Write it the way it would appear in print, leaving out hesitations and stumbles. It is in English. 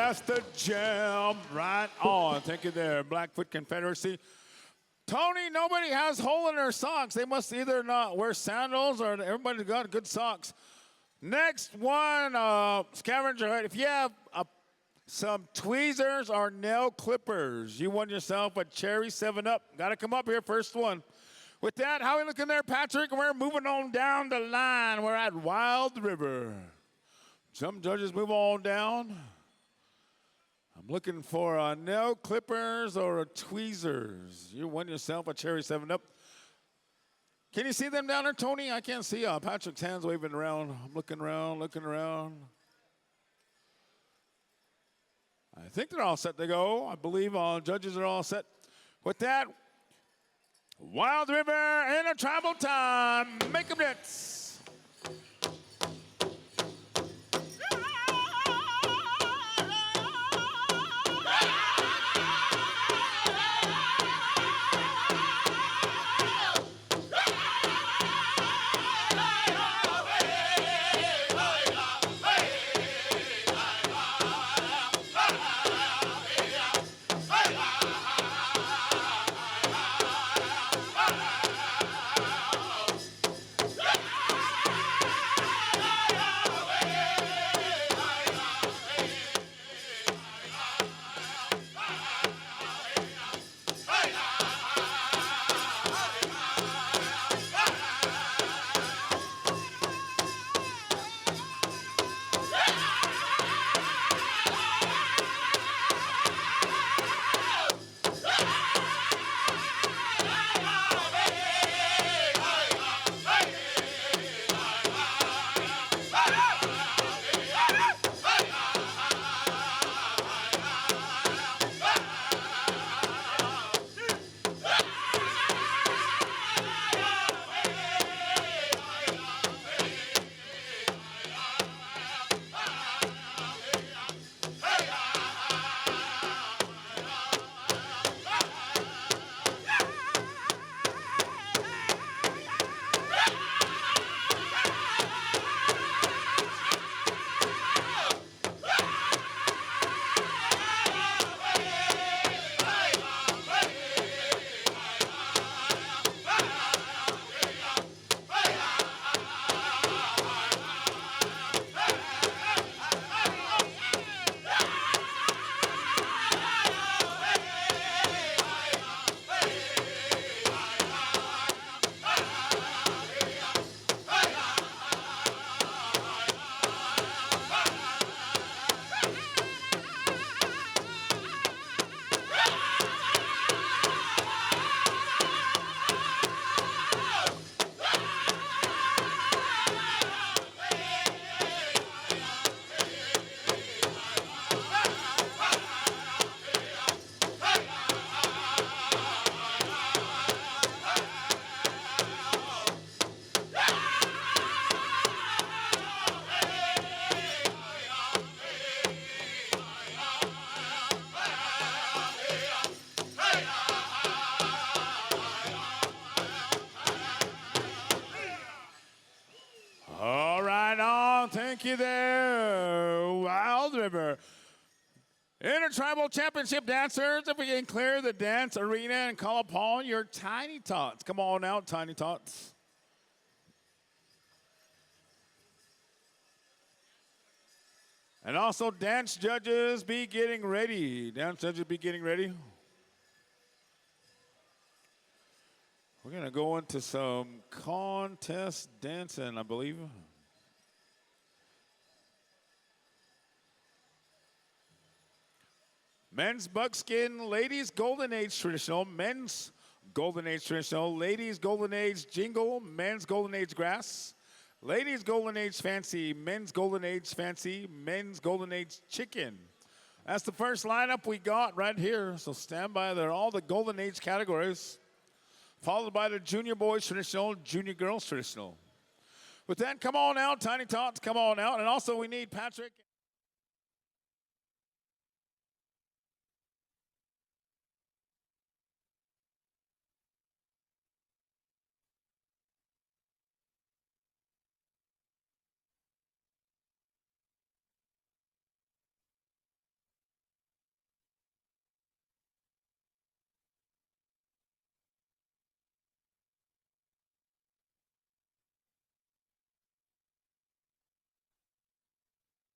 That's the jam. Right on. Thank you there, Blackfoot Confederacy. Tony, nobody has hole in their socks. They must either not wear sandals or everybody's got good socks. Next one, Scavenger. If you have some tweezers or nail clippers, you won yourself a cherry 7-Up. Got to come up here, first one. With that, how are we looking there, Patrick? We're moving on down the line. We're at Wild River. Some judges move on down. I'm looking for nail clippers or tweezers. You won yourself a cherry 7-Up. Can you see them down there, Tony? I can't see Patrick's hands waving around. I'm looking around, looking around. I think they're all set to go. I believe all judges are all set. With that, Wild River Intertribal time. Make them dance. Thank you there, Wild River. Intertribal Championship dancers, if we can clear the dance arena and call upon your tiny tots. Come on out, tiny tots. And also, dance judges, be getting ready. Dance judges, be getting ready. We're going to go into some contest dancing, I believe. Men's buckskin, ladies golden age traditional, men's golden age traditional, ladies golden age jingle, men's golden age grass, ladies golden age fancy, men's golden age fancy, men's golden age chicken. That's the first lineup we got right here, so stand by there. All the golden age categories, followed by the junior boys traditional, junior girls traditional. With that, come on out, tiny tots, come on out. And also we need Patrick.